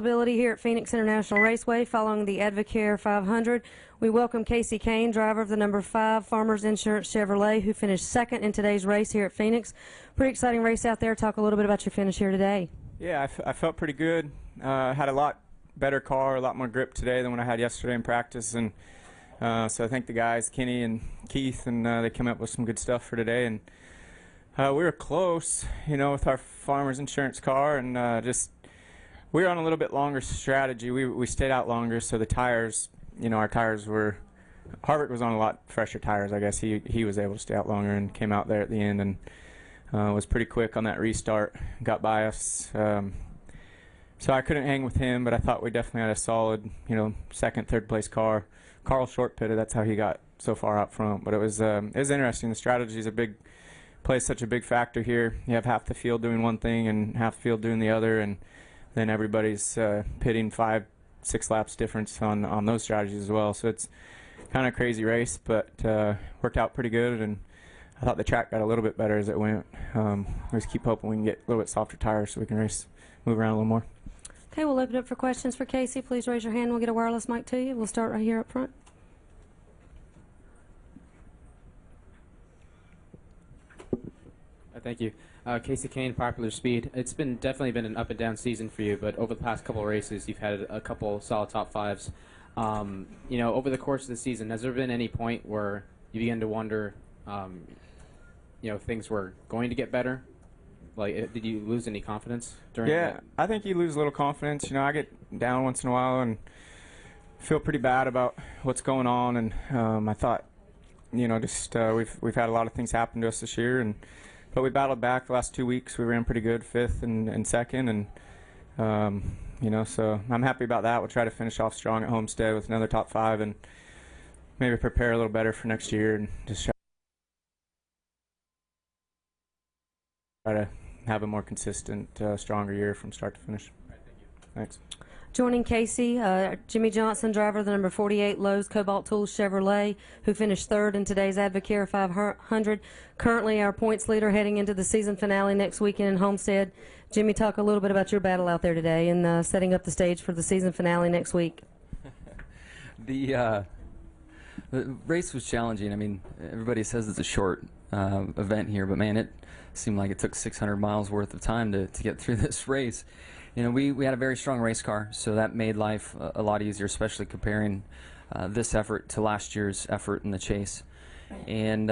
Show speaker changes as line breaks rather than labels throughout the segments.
Availability here at Phoenix International Raceway following the Advocare 500. We welcome Kasey Kane, driver of the number 5 Farmers Insurance Chevrolet, who finished second in today's race here at Phoenix. Pretty exciting race out there. Talk a little bit about your finish here today.
Yeah, I felt pretty good. Had a lot better car, a lot more grip today than what I had yesterday in practice, and so I thank the guys, Kenny and Keith, and they came up with some good stuff for today. And we were close, with our Farmers Insurance car, and we were on a little bit longer strategy. We stayed out longer, so the tires, our tires were, Harvick was on a lot fresher tires, I guess. He was able to stay out longer and came out there at the end and was pretty quick on that restart, got by us. So I couldn't hang with him, but I thought we definitely had a solid, second, third place car. Carl short pitted, that's how he got so far out front. But it was interesting. The strategy is plays such a big factor here. You have half the field doing one thing and half the field doing the other, and then everybody's pitting 5-6 laps difference on those strategies as well. So it's kind of a crazy race, but worked out pretty good, and I thought the track got a little bit better as it went. We just keep hoping we can get a little bit softer tires so we can move around a little more.
Okay, we'll open up for questions for Kasey. Please raise your hand. We'll get a wireless mic to you. We'll start right here up front.
Thank you. Kasey Kane, Popular Speed. It's definitely been an up and down season for you, but over the past couple of races, you've had a couple solid top fives. Over the course of the season, has there been any point where you begin to wonder, things were going to get better? Like, did you lose any confidence during that?
I think you lose a little confidence. I get down once in a while and feel pretty bad about what's going on. And I thought, we've had a lot of things happen to us this year, but we battled back the last 2 weeks. We ran pretty good, 5th and 2nd, and so I'm happy about that. We'll try to finish off strong at Homestead with another top 5, and maybe prepare a little better for next year, and just try to have a more consistent, stronger year from start to finish.
Right, thank you.
Thanks.
Joining Kasey, Jimmie Johnson, driver of the number 48 Lowe's Cobalt Tools Chevrolet, who finished 3rd in today's Advocare 500. Currently our points leader heading into the season finale next weekend in Homestead. Jimmie, talk a little bit about your battle out there today and setting up the stage for the season finale next week.
The race was challenging. I mean, everybody says it's a short event here, but man, it seemed like it took 600 miles worth of time to get through this race. We had a very strong race car, so that made life a lot easier, especially comparing this effort to last year's effort in the chase. And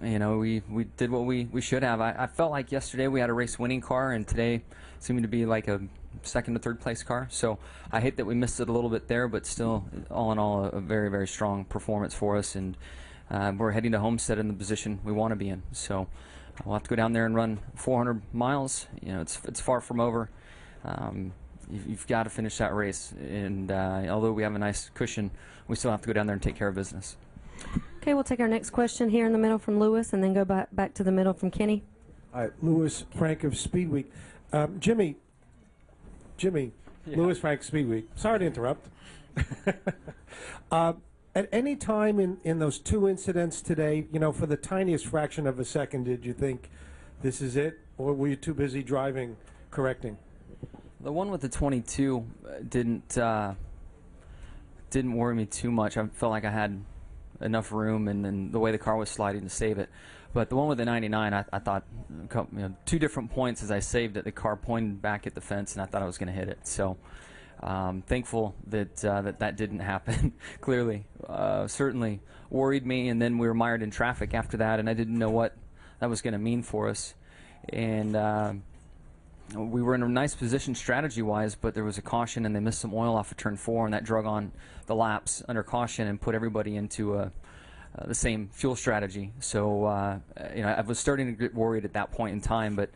we did what we should have. I felt like yesterday we had a race-winning car, and today seemed to be like a second to third place car. So I hate that we missed it a little bit there, but still, all in all, a very, very strong performance for us. And we're heading to Homestead in the position we want to be in. So we'll have to go down there and run 400 miles. It's far from over. You've got to finish that race, and although we have a nice cushion, we still have to go down there and take care of business.
Okay, we'll take our next question here in the middle from Lewis, and then go back to the middle from Kenny.
All right, Lewis Frank of Speed Week. Jimmie, yeah. Lewis Frank Speed Week. Sorry to interrupt. At any time in those 2 incidents today, for the tiniest fraction of a second, did you think this is it, or were you too busy driving, correcting?
The one with the 22 didn't worry me too much. I felt like I had enough room, and then the way the car was sliding to save it. But the one with the 99, I thought, 2 different points as I saved it, the car pointed back at the fence, and I thought I was going to hit it. So thankful that that didn't happen. Clearly, certainly worried me, and then we were mired in traffic after that, and I didn't know what that was going to mean for us. And we were in a nice position strategy-wise, but there was a caution, and they missed some oil off of turn 4, and that drug on the laps under caution and put everybody into the same fuel strategy. So, I was starting to get worried at that point in time, but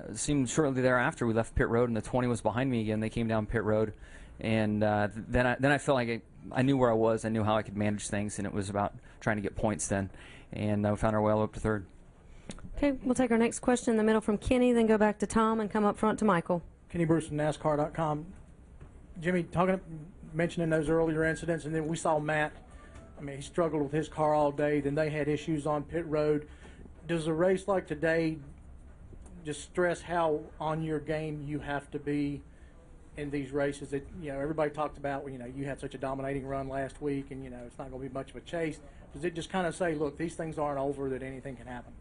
it seemed shortly thereafter we left pit road, and the 20 was behind me again. They came down pit road, and then I felt like I knew where I was. I knew how I could manage things, and it was about trying to get points then, and we found our way all up to 3rd.
Okay, we'll take our next question in the middle from Kenny, then go back to Tom and come up front to Michael.
Kenny Bruce from NASCAR.com. Jimmie, mentioning those earlier incidents, and then we saw Matt. I mean, he struggled with his car all day. Then they had issues on pit road. Does a race like today just stress how on your game you have to be in these races that, everybody talked about, you had such a dominating run last week and, it's not going to be much of a chase. Does it just kind of say, look, these things aren't over, that anything can happen?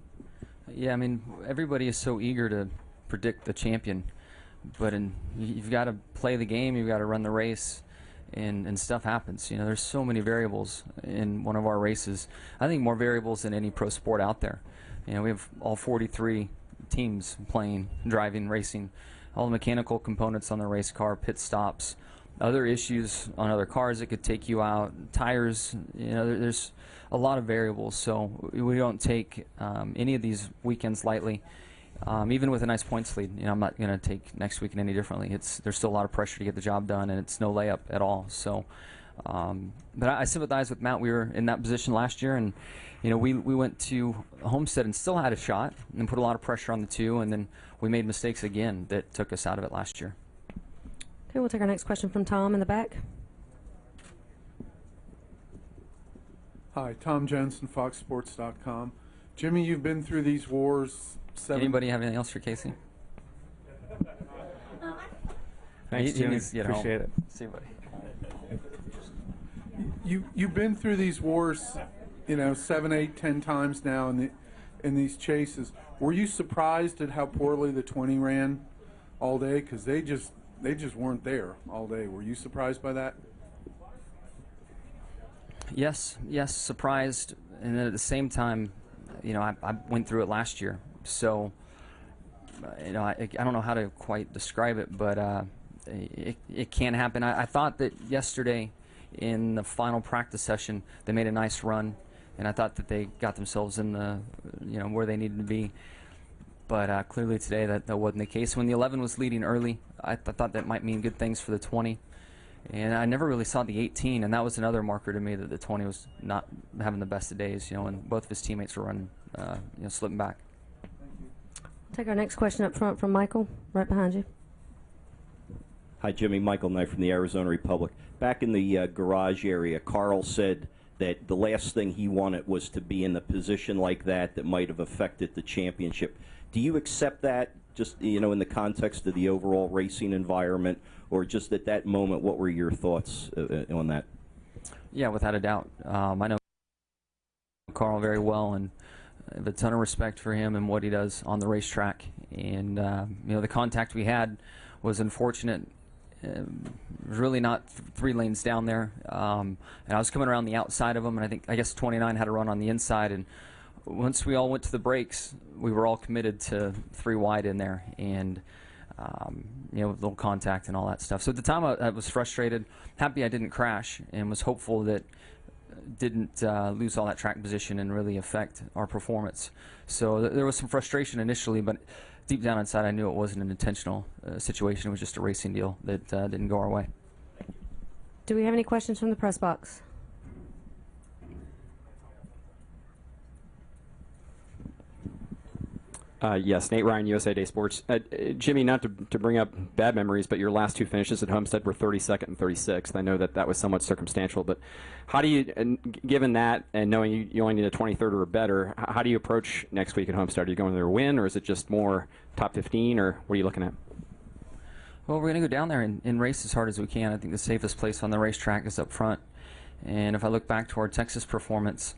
Yeah, I mean, everybody is so eager to predict the champion, but you've got to play the game, you've got to run the race, and stuff happens. There's so many variables in one of our races. I think more variables than any pro sport out there. We have all 43 teams playing, driving, racing, all the mechanical components on the race car, pit stops, other issues on other cars that could take you out, tires. There's a lot of variables, so we don't take any of these weekends lightly. Even with a nice points lead, I'm not going to take next weekend any differently. There's still a lot of pressure to get the job done, and it's no layup at all. So, but I sympathize with Matt. We were in that position last year, and we went to Homestead and still had a shot, and put a lot of pressure on the two, and then we made mistakes again that took us out of it last year.
Okay, we'll take our next question from Tom in the back.
Hi, Tom Jensen, FoxSports.com. Jimmie, you've been through these wars.
Anybody have anything else for Kasey?
Thanks, Jimmie. Appreciate it.
See you, buddy.
You've been through these wars, 7, 8, 10 times now in these chases. Were you surprised at how poorly the 20 ran all day? Because they just weren't there all day. Were you surprised by that?
Yes, surprised, and then at the same time, I went through it last year, so I don't know how to quite describe it, but it can happen. I thought that yesterday in the final practice session they made a nice run, and I thought that they got themselves in the where they needed to be, but clearly today that wasn't the case. When the 11 was leading early, I thought that might mean good things for the 20. And I never really saw the 18, and that was another marker to me that the 20 was not having the best of days, and both of his teammates were running, slipping back.
Take our next question up front from Michael, right behind you.
Hi, Jimmie. Michael Knight from the Arizona Republic. Back in the garage area, Carl said that the last thing he wanted was to be in a position like that might have affected the championship. Do you accept that, just in the context of the overall racing environment, or just at that moment, what were your thoughts on that?
Yeah, without a doubt. I know Carl very well, and I have a ton of respect for him and what he does on the racetrack. And the contact we had was unfortunate. It was really not 3 lanes down there, and I was coming around the outside of him, and I guess 29 had a run on the inside. And once we all went to the brakes, we were all committed to 3 wide in there, and little contact and all that stuff. So at the time I was frustrated, happy I didn't crash, and was hopeful that didn't lose all that track position and really affect our performance. So there was some frustration initially, but deep down inside I knew it wasn't an intentional situation. It was just a racing deal that didn't go our way.
Do we have any questions from the press box?
Yes, Nate Ryan, USA Today Sports. Jimmie, not to bring up bad memories, but your last 2 finishes at Homestead were 32nd and 36th. I know that was somewhat circumstantial, but how do you, given that and knowing you only need a 23rd or better, how do you approach next week at Homestead? Are you going there to win, or is it just more top 15, or what are you looking at?
Well, we're going to go down there and race as hard as we can. I think the safest place on the racetrack is up front. And if I look back to our Texas performance,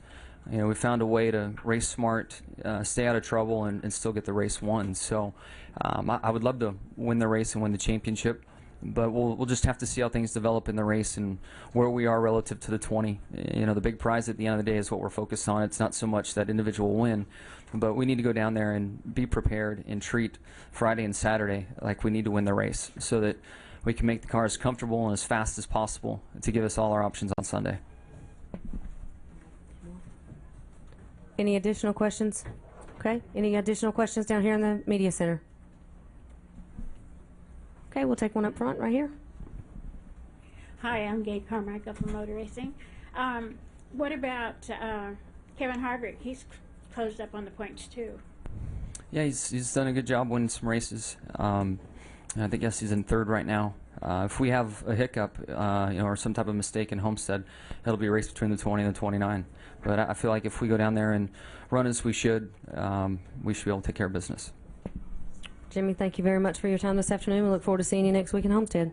we found a way to race smart, stay out of trouble, and still get the race won. So I would love to win the race and win the championship, but we'll just have to see how things develop in the race and where we are relative to the 20. The big prize at the end of the day is what we're focused on. It's not so much that individual win, but we need to go down there and be prepared and treat Friday and Saturday like we need to win the race so that we can make the cars comfortable and as fast as possible to give us all our options on Sunday.
Any additional questions? Okay. Any additional questions down here in the media center? Okay, we'll take one up front right here.
Hi, I'm Gay Carmichael from Motor Racing. What about Kevin Harvick? He's closed up on the points too.
Yeah, he's done a good job winning some races. I guess he's in 3rd right now. If we have a hiccup, or some type of mistake in Homestead, it'll be a race between the 20 and the 29. But I feel like if we go down there and run as we should be able to take care of business.
Jimmie, thank you very much for your time this afternoon. We look forward to seeing you next week in Homestead.